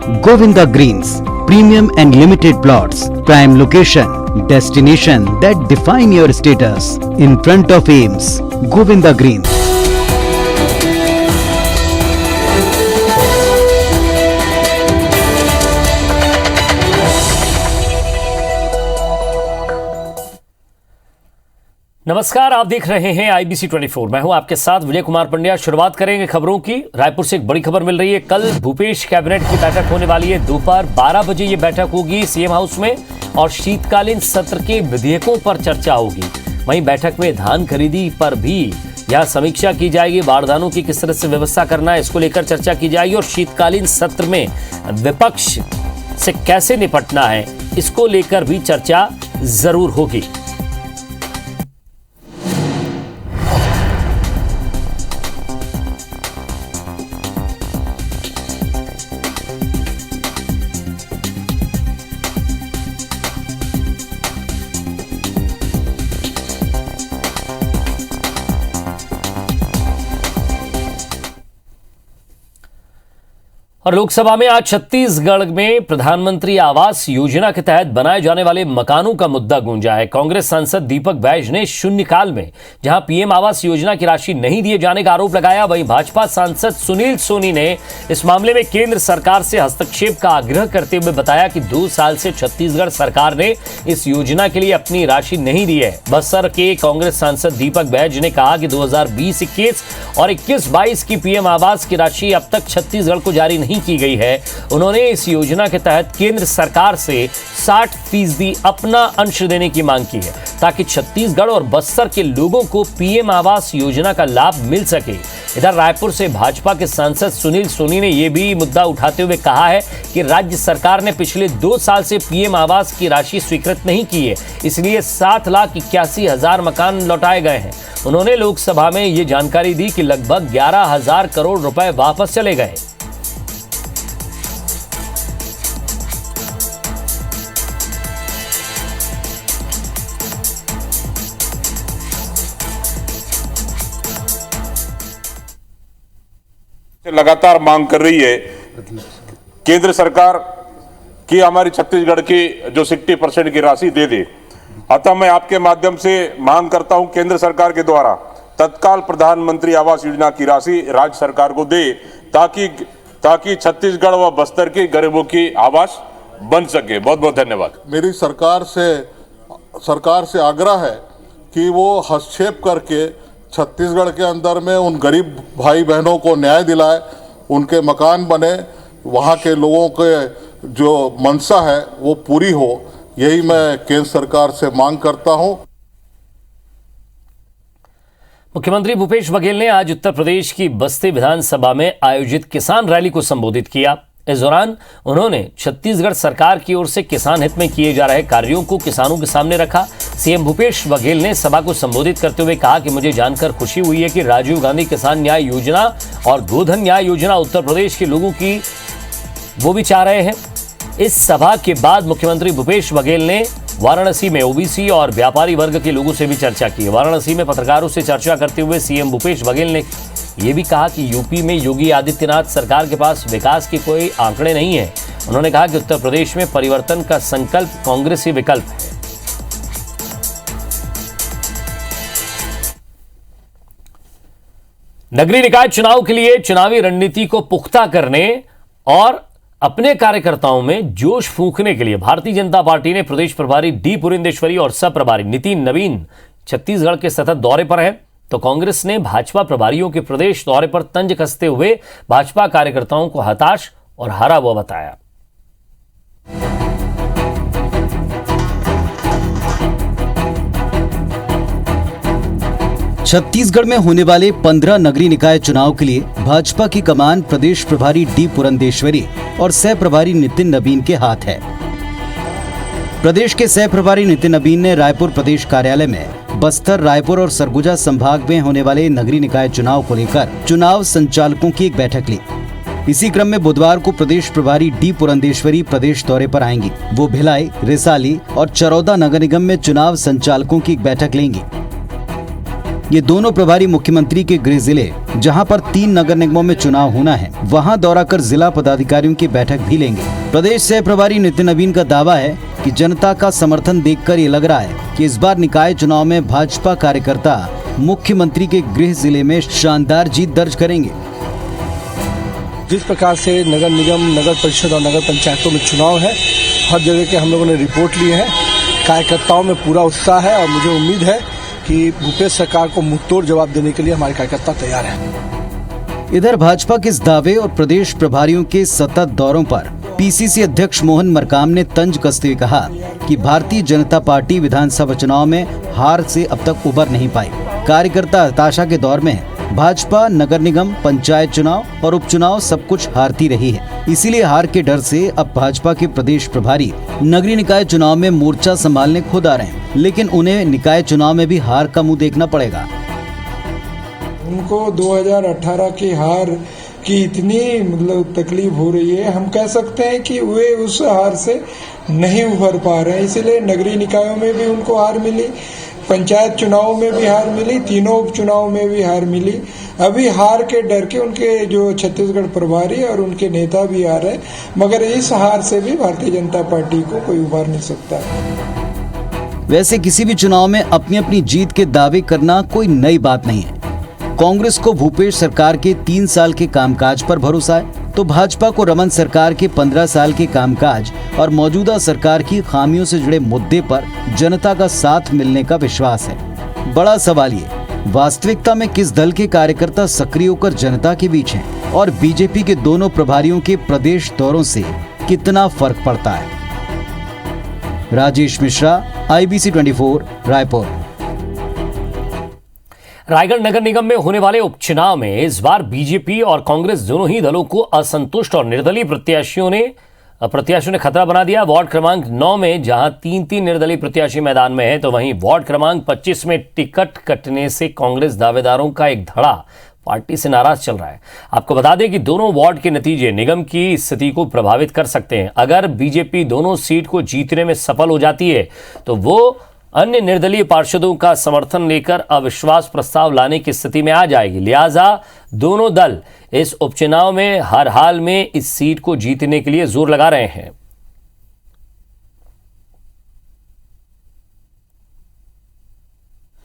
Govinda Greens, premium and limited plots, prime location, destination that define your status. In front of Ames, Govinda Greens. नमस्कार, आप देख रहे हैं IBC 24। मैं हूं आपके साथ विजय कुमार पंड्या। शुरुआत करेंगे खबरों की। रायपुर से एक बड़ी खबर मिल रही है। कल भूपेश कैबिनेट की बैठक होने वाली है। दोपहर 12 बजे ये बैठक होगी सीएम हाउस में और शीतकालीन सत्र के विधेयकों पर चर्चा होगी। वहीं बैठक में धान खरीदी पर भी यह समीक्षा की जाएगी। बारदानों की किस तरह से व्यवस्था करना है, इसको लेकर चर्चा की जाएगी और शीतकालीन सत्र में विपक्ष से कैसे निपटना है, इसको लेकर भी चर्चा जरूर होगी। और लोकसभा में आज छत्तीसगढ़ में प्रधानमंत्री आवास योजना के तहत बनाए जाने वाले मकानों का मुद्दा गूंजा है। कांग्रेस सांसद दीपक बैज ने शून्यकाल में जहां पीएम आवास योजना की राशि नहीं दिए जाने का आरोप लगाया, वहीं भाजपा सांसद सुनील सोनी ने इस मामले में केंद्र सरकार से हस्तक्षेप का आग्रह करते हुए बताया कि 2 साल से छत्तीसगढ़ सरकार ने इस योजना के लिए अपनी राशि नहीं दी है। बस्तर के कांग्रेस सांसद दीपक बैज ने कहा कि 2020-21 और 21-22 की पीएम आवास की राशि अब तक छत्तीसगढ़ को जारी नहीं की गई है। उन्होंने इस योजना के तहत केंद्र सरकार से 60% अपना अंश देने की मांग की है ताकि छत्तीसगढ़ और बस्तर के लोगों को पीएम आवास योजना का लाभ मिल सके। इधर रायपुर से भाजपा के सांसद सुनील सोनी ने यह भी मुद्दा उठाते हुए कहा है कि राज्य सरकार ने पिछले 2 साल से पीएम आवास की राशि स्वीकृत नहीं की है, इसलिए 7,81,000 मकान लौटाए गए हैं। उन्होंने लोकसभा में यह जानकारी दी कि लगभग 11,000 करोड़ रुपए वापस चले गए। लगातार मांग कर रही है केंद्र सरकार की हमारी छत्तीसगढ़ की जो 60% की राशि दे दे। अतः मैं आपके माध्यम से मांग करता हूं केंद्र सरकार के द्वारा तत्काल प्रधानमंत्री आवास योजना की राशि राज्य सरकार को दे ताकि छत्तीसगढ़ व बस्तर के गरीबों की आवास बन सके। बहुत बहुत धन्यवाद। मेरी सरकार से आग्रह है कि वो हस्तक्षेप करके छत्तीसगढ़ के अंदर में उन गरीब भाई बहनों को न्याय दिलाए, उनके मकान बने, वहाँ के लोगों के जो मंशा है वो पूरी हो। यही मैं केंद्र सरकार से मांग करता हूँ। मुख्यमंत्री भूपेश बघेल ने आज उत्तर प्रदेश की बस्ती विधानसभा में आयोजित किसान रैली को संबोधित किया। इस दौरान उन्होंने छत्तीसगढ़ सरकार की ओर से किसान हित में किए जा रहे कार्यों को किसानों के सामने रखा। सीएम भूपेश बघेल ने सभा को संबोधित करते हुए कहा कि मुझे जानकर खुशी हुई है कि राजीव गांधी किसान न्याय योजना और गोधन न्याय योजना उत्तर प्रदेश के लोगों की वो भी चाह रहे हैं। इस सभा के बाद मुख्यमंत्री भूपेश बघेल ने वाराणसी में ओबीसी और व्यापारी वर्ग के लोगों से भी चर्चा की। वाराणसी में पत्रकारों से चर्चा करते हुए सीएम भूपेश बघेल ने यह भी कहा कि यूपी में योगी आदित्यनाथ सरकार के पास विकास के कोई आंकड़े नहीं है। उन्होंने कहा कि उत्तर प्रदेश में परिवर्तन का संकल्प कांग्रेस ही विकल्प है। नगरीय निकाय चुनाव के लिए चुनावी रणनीति को पुख्ता करने और अपने कार्यकर्ताओं में जोश फूंकने के लिए भारतीय जनता पार्टी ने प्रदेश प्रभारी डी पुरंदेश्वरी और सह प्रभारी नितिन नवीन छत्तीसगढ़ के सतत दौरे पर हैं, तो कांग्रेस ने भाजपा प्रभारियों के प्रदेश दौरे पर तंज कसते हुए भाजपा कार्यकर्ताओं को हताश और हारा हुआ बताया। छत्तीसगढ़ में होने वाले 15 नगरीय निकाय चुनाव के लिए भाजपा की कमान प्रदेश प्रभारी डी पुरंदेश्वरी और सह प्रभारी नितिन नवीन के हाथ है। प्रदेश के सह प्रभारी नितिन नवीन ने रायपुर प्रदेश कार्यालय में बस्तर, रायपुर और सरगुजा संभाग में होने वाले नगरीय निकाय चुनाव को लेकर चुनाव संचालकों की एक बैठक ली। इसी क्रम में बुधवार को प्रदेश प्रभारी डी पुरंदेश्वरी प्रदेश दौरे पर आएंगी। वो भिलाई, रिसाली और चरौदा नगर निगम में चुनाव संचालकों की एक बैठक लेंगी। ये दोनों प्रभारी मुख्यमंत्री के गृह जिले जहां पर 3 नगर निगमों में चुनाव होना है वहां दौरा कर जिला पदाधिकारियों की बैठक भी लेंगे। प्रदेश सह प्रभारी नितिन नवीन का दावा है कि जनता का समर्थन देखकर ये लग रहा है कि इस बार निकाय चुनाव में भाजपा कार्यकर्ता मुख्यमंत्री के गृह जिले में शानदार जीत दर्ज करेंगे। जिस प्रकार से नगर निगम, नगर परिषद और नगर पंचायतों में चुनाव है, हर जगह के हम लोगों ने रिपोर्ट लिए हैं। कार्यकर्ताओं में पूरा उत्साह है और मुझे उम्मीद है कि भूपेश सरकार को मुंहतोड़ जवाब देने के लिए हमारे कार्यकर्ता तैयार हैं। इधर भाजपा के इस दावे और प्रदेश प्रभारियों के सतत दौरों पर पीसीसी अध्यक्ष मोहन मरकाम ने तंज कसते हुए कहा कि भारतीय जनता पार्टी विधानसभा चुनाव में हार से अब तक उबर नहीं पाई। कार्यकर्ता हताशा के दौर में भाजपा नगर निगम, पंचायत चुनाव और उपचुनाव सब कुछ हारती रही है। इसीलिए हार के डर से अब भाजपा के प्रदेश प्रभारी नगरीय निकाय चुनाव में मोर्चा संभालने खुद आ रहे हैं, लेकिन उन्हें निकाय चुनाव में भी हार का मुंह देखना पड़ेगा। उनको 2018 की हार की इतनी तकलीफ हो रही है, हम कह सकते हैं कि वे उस हार से नहीं उभर पा रहे हैं। इसलिए नगरीय निकायों में भी उनको हार मिली, पंचायत चुनाव में भी हार मिली, तीनों उपचुनाव में भी हार मिली। अभी हार के डर के उनके जो छत्तीसगढ़ प्रभारी और उनके नेता भी आ रहे हैं, मगर इस हार से भी भारतीय जनता पार्टी को कोई उबार नहीं सकता। वैसे किसी भी चुनाव में अपनी अपनी जीत के दावे करना कोई नई बात नहीं है। कांग्रेस को भूपेश सरकार के 3 साल के कामकाज पर भरोसा है, तो भाजपा को रमन सरकार के 15 साल के कामकाज और मौजूदा सरकार की खामियों से जुड़े मुद्दे पर जनता का साथ मिलने का विश्वास है। बड़ा सवाल ये, वास्तविकता में किस दल के कार्यकर्ता सक्रिय होकर जनता के बीच हैं और बीजेपी के दोनों प्रभारियों के प्रदेश दौरों से कितना फर्क पड़ता है। राजेश मिश्रा, IBC 24, रायपुर। रायगढ़ नगर निगम में होने वाले उपचुनाव में इस बार बीजेपी और कांग्रेस दोनों ही दलों को असंतुष्ट और निर्दलीय प्रत्याशियों ने खतरा बना दिया। वार्ड क्रमांक 9 में जहां 3 निर्दलीय प्रत्याशी मैदान में हैं, तो वहीं वार्ड क्रमांक 25 में टिकट कटने से कांग्रेस दावेदारों का एक धड़ा पार्टी से नाराज चल रहा है। आपको बता दें कि दोनों वार्ड के नतीजे निगम की स्थिति को प्रभावित कर सकते हैं। अगर बीजेपी दोनों सीट को जीतने में सफल हो जाती है तो वो अन्य निर्दलीय पार्षदों का समर्थन लेकर अविश्वास प्रस्ताव लाने की स्थिति में आ जाएगी। लिहाजा दोनों दल इस उपचुनाव में हर हाल में इस सीट को जीतने के लिए जोर लगा रहे हैं।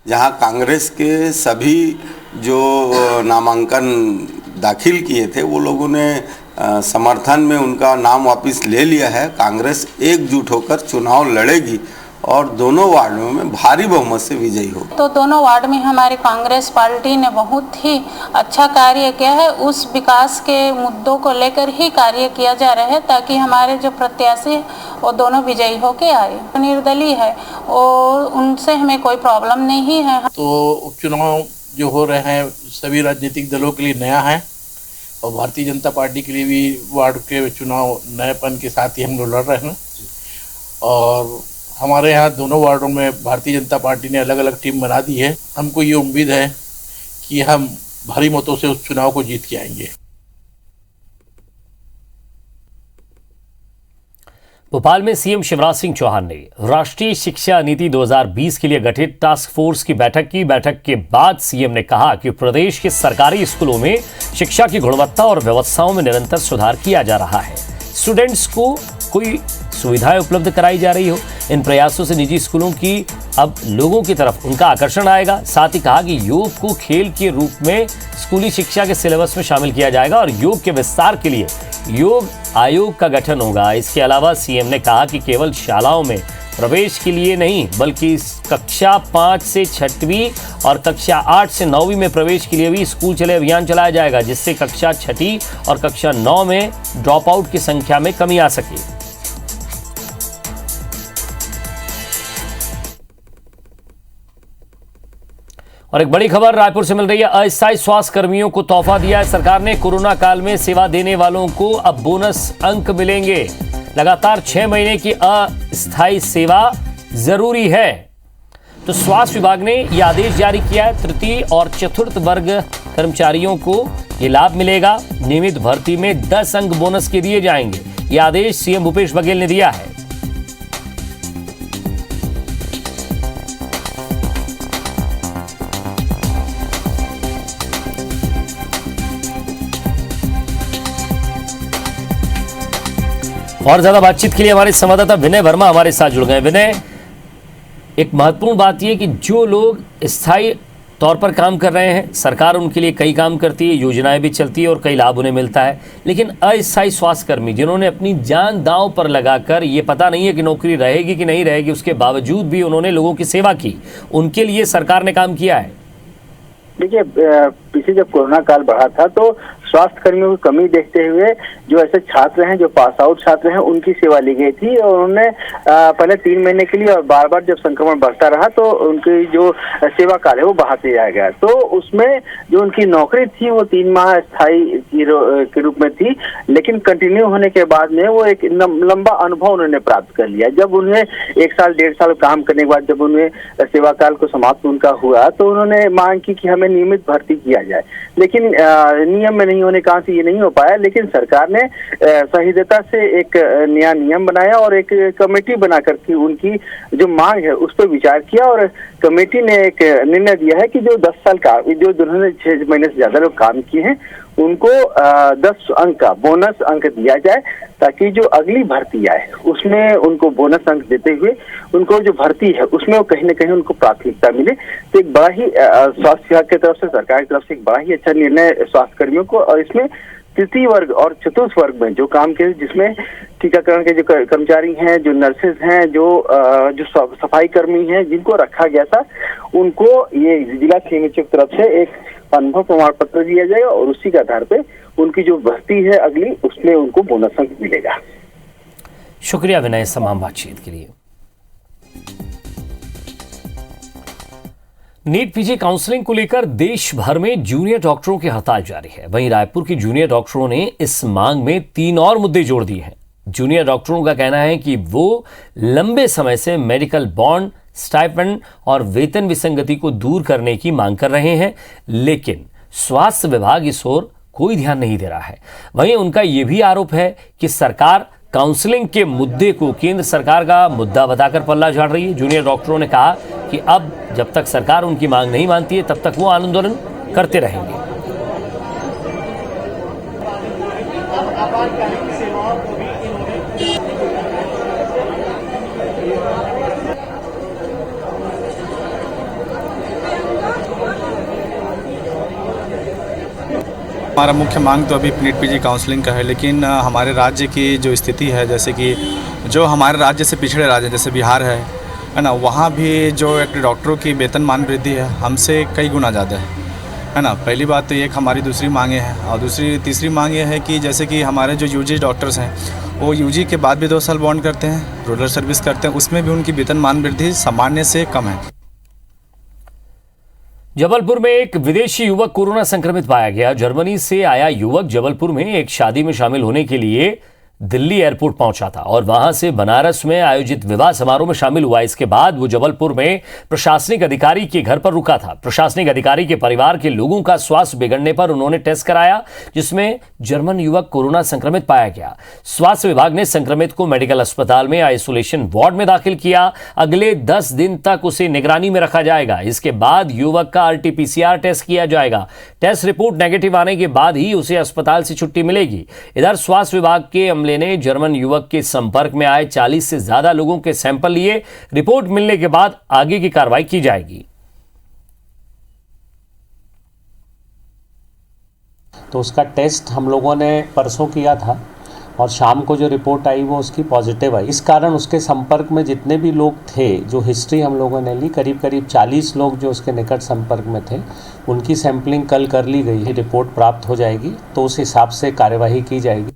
जहां कांग्रेस के सभी जो नामांकन दाखिल किए थे वो लोगों ने समर्थन में उनका नाम वापस ले लिया है। कांग्रेस एकजुट होकर चुनाव लड़ेगी और दोनों वार्डों में भारी बहुमत से विजयी हो। तो दोनों वार्ड में हमारी कांग्रेस पार्टी ने बहुत ही अच्छा कार्य किया है। उस विकास के मुद्दों को लेकर ही कार्य किया जा रहा है ताकि हमारे जो प्रत्याशी है वो दोनों विजयी होके आए। निर्दलीय है और उनसे हमें कोई प्रॉब्लम नहीं है। तो उपचुनाव जो हो रहे हैं सभी राजनीतिक दलों के लिए नया है और भारतीय जनता पार्टी के लिए भी वार्ड के चुनाव नएपन के साथ ही हम लोग लड़ रहे हैं। और हमारे यहाँ दोनों वार्डों में भारतीय जनता पार्टी ने अलग अलग टीम बना दी है। हमको ये उम्मीद है कि हम भारी मतों से उस चुनाव को जीत के आएंगे। भोपाल में सीएम शिवराज सिंह चौहान ने राष्ट्रीय शिक्षा नीति 2020 के लिए गठित टास्क फोर्स की बैठक की। बैठक के बाद सीएम ने कहा कि प्रदेश के सरकारी स्कूलों में शिक्षा की गुणवत्ता और व्यवस्थाओं में निरंतर सुधार किया जा रहा है। स्टूडेंट्स को कोई सुविधाएं उपलब्ध कराई जा रही हो। इन प्रयासों से निजी स्कूलों की अब लोगों की तरफ उनका आकर्षण आएगा। साथ ही कहा कि योग को खेल के रूप में स्कूली शिक्षा के सिलेबस में शामिल किया जाएगा और योग के विस्तार के लिए योग आयोग का गठन होगा। इसके अलावा सीएम ने कहा कि केवल शालाओं में प्रवेश के लिए नहीं बल्कि कक्षा 5 से 6वीं और कक्षा 8 से 9वीं में प्रवेश के लिए भी स्कूल चले अभियान चलाया जाएगा, जिससे कक्षा 6ठी और कक्षा 9 में ड्रॉप आउट की संख्या में कमी आ सके। और एक बड़ी खबर रायपुर से मिल रही है। अस्थायी स्वास्थ्य कर्मियों को तोहफा दिया है सरकार ने। कोरोना काल में सेवा देने वालों को अब बोनस अंक मिलेंगे। लगातार 6 महीने की अस्थायी सेवा जरूरी है, तो स्वास्थ्य विभाग ने यह आदेश जारी किया है। तृतीय और चतुर्थ वर्ग कर्मचारियों को ये लाभ मिलेगा। नियमित भर्ती में 10 अंक बोनस के दिए जाएंगे। यह आदेश सीएम भूपेश बघेल ने दिया है। और ज्यादा बातचीत के लिए हमारे संवाददाता विनय वर्मा हमारे साथ जुड़ गए। विनय, एक महत्वपूर्ण बात यह कि जो लोग स्थायी तौर पर काम कर रहे हैं, सरकार उनके लिए कई काम करती है, योजनाएं भी चलती है और कई लाभ उन्हें मिलता है, लेकिन अस्थायी स्वास्थ्यकर्मी जिन्होंने अपनी जान दांव पर लगाकर ये पता नहीं है कि नौकरी रहेगी कि नहीं रहेगी, उसके बावजूद भी उन्होंने लोगों की सेवा की, उनके लिए सरकार ने काम किया है। देखिए, पीछे जब कोरोना काल बढ़ा था तो स्वास्थ्य कर्मियों की कमी देखते हुए जो ऐसे छात्र हैं, जो पास आउट छात्र हैं, उनकी सेवा ली गई थी और उन्होंने पहले 3 महीने के लिए और बार बार जब संक्रमण बढ़ता रहा तो उनकी जो सेवा काल है वो बढ़ाते जाया गया। तो उसमें जो उनकी नौकरी थी वो 3 माह स्थायी के रूप में थी, लेकिन कंटिन्यू होने के बाद में वो एक लंबा अनुभव उन्होंने प्राप्त कर लिया। जब उन्हें 1 साल 1.5 साल काम करने के बाद जब उन्हें सेवा काल को समाप्त उनका हुआ तो उन्होंने मांग की कि हमें नियमित भर्ती किया जाए, लेकिन नियम में नहीं होने कारण से ये नहीं हो पाया। लेकिन सरकार ने सहृदयता से एक नया नियम बनाया और एक कमेटी बना करके उनकी जो मांग है उस पर विचार किया और कमेटी ने एक निर्णय दिया है कि जो 10 साल का जो जिन्होंने 6 महीने से ज्यादा लोग काम किए हैं उनको 10 अंक का बोनस अंक दिया जाए, ताकि जो अगली भर्ती आए उसमें उनको बोनस अंक देते हुए उनको जो भर्ती है उसमें वो कहीं ना कहीं उनको प्राथमिकता मिले। तो एक बड़ा ही स्वास्थ्य विभाग की तरफ से, सरकार की तरफ से एक बड़ा ही अच्छा निर्णय स्वास्थ्य कर्मियों को, और इसमें तृतीय वर्ग और चतुर्थ वर्ग में जो काम के जिसमें टीकाकरण के जो कर्मचारी हैं, जो नर्सेज हैं, जो सफाई कर्मी हैं, जिनको रखा गया था उनको ये जिला सीएमएचओ की तरफ से एक अनुभव प्रमाण पत्र दिया जाएगा और उसी के आधार पे उनकी जो भर्ती है अगली उसमें उनको बोनस अंक मिलेगा। शुक्रिया विनय इस तमाम बातचीत के लिए। नीट पीजी काउंसलिंग को लेकर देश भर में जूनियर डॉक्टरों की हड़ताल जारी है। वहीं रायपुर की जूनियर डॉक्टरों ने इस मांग में 3 और मुद्दे जोड़ दिए हैं। जूनियर डॉक्टरों का कहना है कि वो लंबे समय से मेडिकल बॉन्ड, स्टाइपेंड और वेतन विसंगति को दूर करने की मांग कर रहे हैं, लेकिन स्वास्थ्य विभाग इस ओर कोई ध्यान नहीं दे रहा है। वहीं उनका यह भी आरोप है कि सरकार काउंसलिंग के मुद्दे को केंद्र सरकार का मुद्दा बताकर पल्ला झाड़ रही है। जूनियर डॉक्टरों ने कहा कि अब जब तक सरकार उनकी मांग नहीं मानती है तब तक वो आंदोलन करते रहेंगे। हमारा मुख्य मांग तो अभी नीट पीजी काउंसलिंग का है, लेकिन हमारे राज्य की जो स्थिति है, जैसे कि जो हमारे राज्य से पिछड़े राज्य जैसे बिहार है ना, वहाँ भी जो एक डॉक्टरों की वेतनमान वृद्धि है हमसे कई गुना ज़्यादा है ना। पहली बात तो एक हमारी दूसरी मांगे हैं, और तीसरी मांग ये है कि जैसे कि हमारे जो यूजी डॉक्टर्स हैं वो यूजी के बाद भी 2 साल बॉन्ड करते हैं, रूरल सर्विस करते हैं, उसमें भी उनकी वेतनमान वृद्धि सामान्य से कम है। जबलपुर में एक विदेशी युवक कोरोना संक्रमित पाया गया। जर्मनी से आया युवक जबलपुर में एक शादी में शामिल होने के लिए दिल्ली एयरपोर्ट पहुंचा था और वहां से बनारस में आयोजित विवाह समारोह में शामिल हुआ। इसके बाद वो जबलपुर में प्रशासनिक अधिकारी के घर पर रुका था। प्रशासनिक अधिकारी के परिवार के लोगों का स्वास्थ्य बिगड़ने पर उन्होंने टेस्ट कराया, जिसमें जर्मन युवक कोरोना संक्रमित पाया गया। स्वास्थ्य विभाग ने संक्रमित को मेडिकल अस्पताल में आइसोलेशन वार्ड में दाखिल किया। अगले 10 दिन तक उसे निगरानी में रखा जाएगा। इसके बाद युवक का RT-PCR टेस्ट किया जाएगा। टेस्ट रिपोर्ट नेगेटिव आने के बाद ही उसे अस्पताल से छुट्टी मिलेगी। इधर स्वास्थ्य विभाग के ने जर्मन युवक के संपर्क में आए 40 से ज्यादा लोगों के सैंपल लिए। रिपोर्ट मिलने के बाद आगे की कार्रवाई की जाएगी। तो उसका टेस्ट हम लोगों ने परसों किया था और शाम को जो रिपोर्ट आई वो उसकी पॉजिटिव आई। इस कारण उसके संपर्क में जितने भी लोग थे, जो हिस्ट्री हम लोगों ने ली, करीब 40 लोग जो उसके निकट संपर्क में थे, उनकी सैंपलिंग कल कर ली गई है। रिपोर्ट प्राप्त हो जाएगी तो उस हिसाब से कार्यवाही की जाएगी।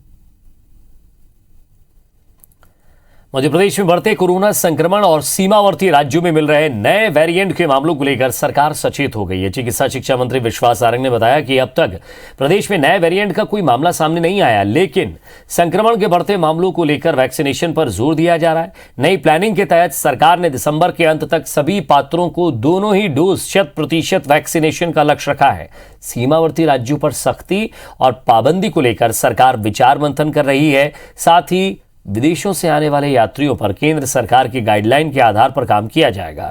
मध्य प्रदेश में बढ़ते कोरोना संक्रमण और सीमावर्ती राज्यों में मिल रहे नए वेरिएंट के मामलों को लेकर सरकार सचेत हो गई है। चिकित्सा शिक्षा मंत्री विश्वास सारंग ने बताया कि अब तक प्रदेश में नए वेरिएंट का कोई मामला सामने नहीं आया, लेकिन संक्रमण के बढ़ते मामलों को लेकर वैक्सीनेशन पर जोर दिया जा रहा है। नई प्लानिंग के तहत सरकार ने दिसंबर के अंत तक सभी पात्रों को दोनों ही डोज 100% वैक्सीनेशन का लक्ष्य रखा है। सीमावर्ती राज्यों पर सख्ती और पाबंदी को लेकर सरकार विचार मंथन कर रही है। साथ ही विदेशों से आने वाले यात्रियों पर केंद्र सरकार की गाइडलाइन के आधार पर काम किया जाएगा।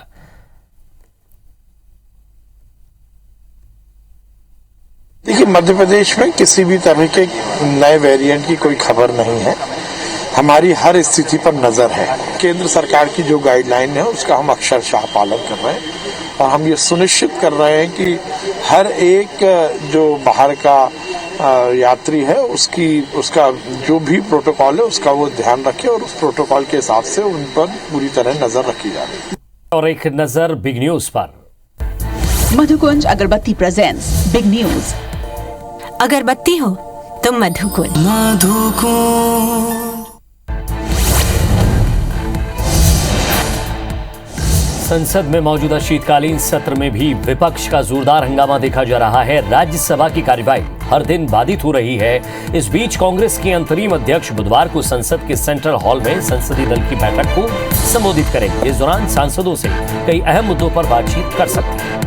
देखिए, मध्य प्रदेश में किसी भी तरह के नए वेरिएंट की कोई खबर नहीं है। हमारी हर स्थिति पर नजर है। केंद्र सरकार की जो गाइडलाइन है उसका हम अक्षरशः पालन कर रहे हैं और हम ये सुनिश्चित कर रहे हैं कि हर एक जो बाहर का यात्री है उसका जो भी प्रोटोकॉल है उसका वो ध्यान रखे और उस प्रोटोकॉल के हिसाब से उन पर पूरी तरह नजर रखी जा रही है। और एक नजर बिग न्यूज पर। मधुकुंज अगरबत्ती प्रेजेंट्स बिग न्यूज। अगरबत्ती हो तो मधुकुंज। संसद में मौजूदा शीतकालीन सत्र में भी विपक्ष का जोरदार हंगामा देखा जा रहा है। राज्यसभा की कार्यवाही हर दिन बाधित हो रही है। इस बीच कांग्रेस के अंतरिम अध्यक्ष बुधवार को संसद के सेंट्रल हॉल में संसदीय दल की बैठक को संबोधित करेंगे। इस दौरान सांसदों से कई अहम मुद्दों पर बातचीत कर सकते हैं।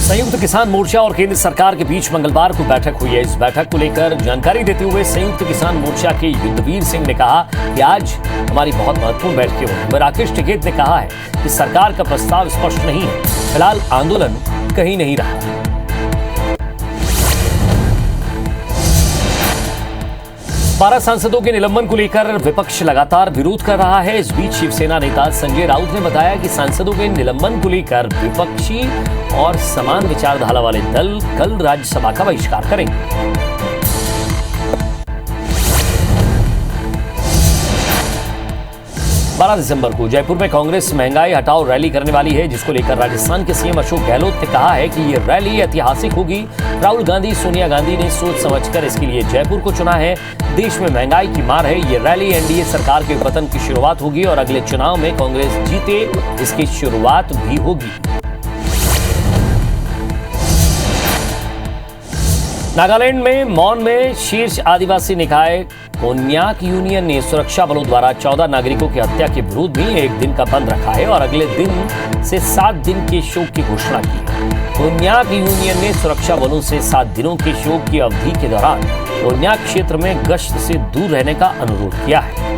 संयुक्त किसान मोर्चा और केंद्र सरकार के बीच मंगलवार को बैठक हुई है। इस बैठक को लेकर जानकारी देते हुए संयुक्त किसान मोर्चा के युद्धवीर सिंह ने कहा कि आज हमारी बहुत महत्वपूर्ण बैठकें हुई। राकेश टिकैत ने कहा है कि सरकार का प्रस्ताव स्पष्ट नहीं है, फिलहाल आंदोलन कहीं नहीं रहा। 12 सांसदों के निलंबन को लेकर विपक्ष लगातार विरोध कर रहा है। इस बीच शिवसेना नेता संजय राउत ने बताया कि सांसदों के निलंबन को लेकर विपक्षी और समान विचारधारा वाले दल कल राज्यसभा का बहिष्कार करेंगे। 12 दिसंबर को जयपुर में कांग्रेस महंगाई हटाओ रैली करने वाली है, जिसको लेकर राजस्थान के सीएम अशोक गहलोत ने कहा है कि ये रैली ऐतिहासिक होगी। राहुल गांधी, सोनिया गांधी ने सोच समझकर इसके लिए जयपुर को चुना है। देश में महंगाई की मार है। ये रैली एनडीए सरकार के पतन की शुरुआत होगी और अगले चुनाव में कांग्रेस जीते इसकी शुरुआत भी होगी। नागालैंड में मौन में शीर्ष आदिवासी निकाय कोन्याक यूनियन ने सुरक्षा बलों द्वारा 14 नागरिकों की हत्या के विरोध में एक दिन का बंद रखा है और अगले दिन से 7 दिन के शोक की घोषणा की है। कोन्याक यूनियन ने सुरक्षा बलों से 7 दिनों के शोक की अवधि के दौरान कोन्याक क्षेत्र में गश्त से दूर रहने का अनुरोध किया है।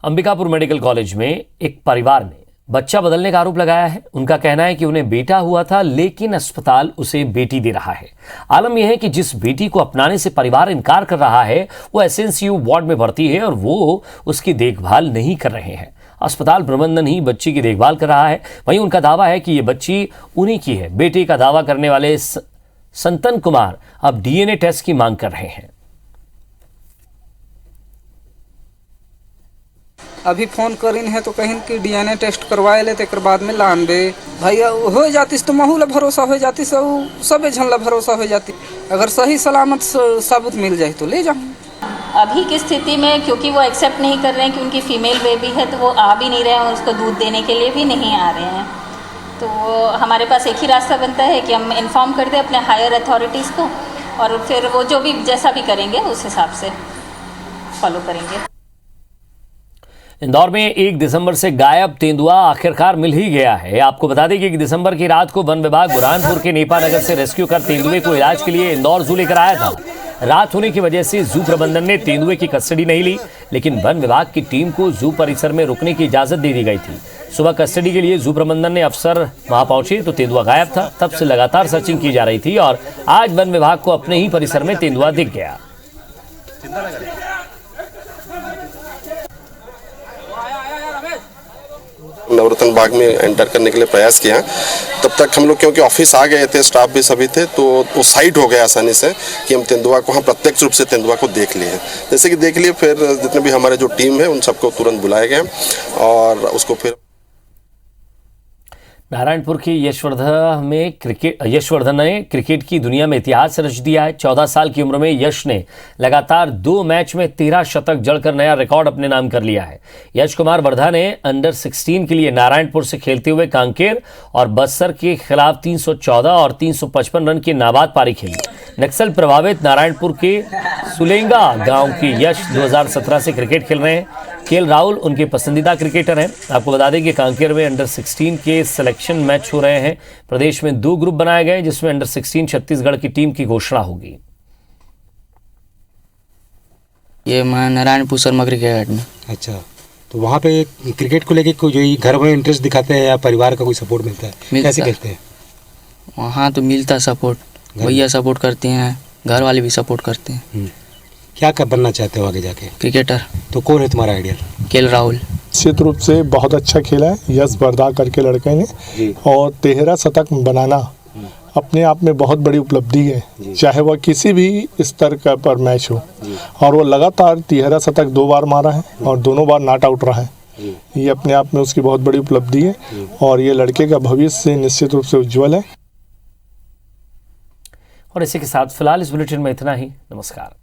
अंबिकापुर मेडिकल कॉलेज में एक परिवार ने बच्चा बदलने का आरोप लगाया है। उनका कहना है कि उन्हें बेटा हुआ था, लेकिन अस्पताल उसे बेटी दे रहा है। आलम यह है कि जिस बेटी को अपनाने से परिवार इनकार कर रहा है वो एसएनसीयू वार्ड में भर्ती है और वो उसकी देखभाल नहीं कर रहे हैं। अस्पताल प्रबंधन ही बच्ची की देखभाल कर रहा है। वहीं उनका दावा है कि ये बच्ची उन्हीं की है। बेटे का दावा करने वाले संतन कुमार अब डीएनए टेस्ट की मांग कर रहे हैं। अभी फोन करीन है तो कहीं कि डीएनए टेस्ट करवाए ले तेकर बाद में लान दे भैया हो जाती तो महूला भरोसा हो जाती सब झनला भरोसा हो जाती। अगर सही सलामत साबुत मिल जाए तो ले जाओ। अभी की स्थिति में क्योंकि वो एक्सेप्ट नहीं कर रहे हैं कि उनकी फीमेल बेबी है, तो वो आ भी नहीं रहे हैं और उसको दूध देने के लिए भी नहीं आ रहे हैं। तो हमारे पास एक ही रास्ता बनता है कि हम इन्फॉर्म कर दें अपने हायर अथॉरिटीज़ को और फिर वो जो भी जैसा भी करेंगे उस हिसाब से फॉलो करेंगे। इंदौर में 1 दिसंबर से गायब तेंदुआ आखिरकार मिल ही गया है। आपको बता दें कि 1 दिसंबर की रात को वन विभाग बुरहानपुर के नेपा नगर से रेस्क्यू कर तेंदुए को इलाज के लिए इंदौर जू लेकर आया था। रात होने की वजह से जू प्रबंधन ने तेंदुए की कस्टडी नहीं ली, लेकिन वन विभाग की टीम को जू परिसर में रुकने की इजाजत दे दी गई थी। सुबह कस्टडी के लिए जू प्रबंधन ने अफसर वहां पहुंचे तो तेंदुआ गायब था। तब से लगातार सर्चिंग की जा रही थी और आज वन विभाग को अपने ही परिसर में तेंदुआ दिख गया। नवरत्न बाग में एंटर करने के लिए प्रयास किया। तब तक हम लोग क्योंकि ऑफिस आ गए थे, स्टाफ भी सभी थे, तो वो साइट हो गया आसानी से कि हम तेंदुआ को प्रत्यक्ष रूप से तेंदुआ को देख लिए। जैसे कि देख लिए, फिर जितने भी हमारे जो टीम है उन सबको तुरंत बुलाया गया और उसको फिर नारायणपुर की यशवर्धन ने क्रिकेट की दुनिया में इतिहास रच दिया है। 14 साल की उम्र में यश ने लगातार 2 मैच में 13 शतक जड़कर नया रिकॉर्ड अपने नाम कर लिया है। यश कुमार वर्धा ने अंडर 16 के लिए नारायणपुर से खेलते हुए कांकेर और बस्तर के खिलाफ 314 और 355 रन की नाबाद पारी खेली। नक्सल प्रभावित नारायणपुर के सुलेंगा गांव की यश 2017 से क्रिकेट खेल रहे हैं। केएल राहुल उनके पसंदीदा क्रिकेटर हैं। आपको बता दें कि कांकेर में अंडर 16 के सिलेक्शन मैच हो रहे हैं। प्रदेश में 2 ग्रुप बनाए गए जिसमें अंडर 16 छत्तीसगढ़ की टीम की घोषणा होगी। ये मैं नारायणपुर शर्मा क्रिकेट अकेडमी। अच्छा, तो वहाँ पे क्रिकेट को लेके कोई जो घर में इंटरेस्ट दिखाते हैं या परिवार का कोई सपोर्ट मिलता है, कैसे कहते हैं? वहाँ तो मिलता है सपोर्ट, भैया सपोर्ट करते हैं, घर वाले भी सपोर्ट करते हैं। क्या कर बनना चाहते हो आगे जाके? क्रिकेटर। तो कौन है तुम्हारा आइडियल? केएल राहुल। निश्चित रूप से बहुत अच्छा खेला है यश बरदा करके लड़के ने, और 13 शतक बनाना अपने आप में बहुत बड़ी उपलब्धि है, चाहे वह किसी भी स्तर का पर मैच हो। और वो लगातार 13 शतक 2 बार मारा है और दोनों बार नॉट आउट रहा है। ये अपने आप में उसकी बहुत बड़ी उपलब्धि है और ये लड़के का भविष्य निश्चित रूप से उज्जवल है। और इसी के साथ फिलहाल इस बुलेटिन में इतना ही। नमस्कार।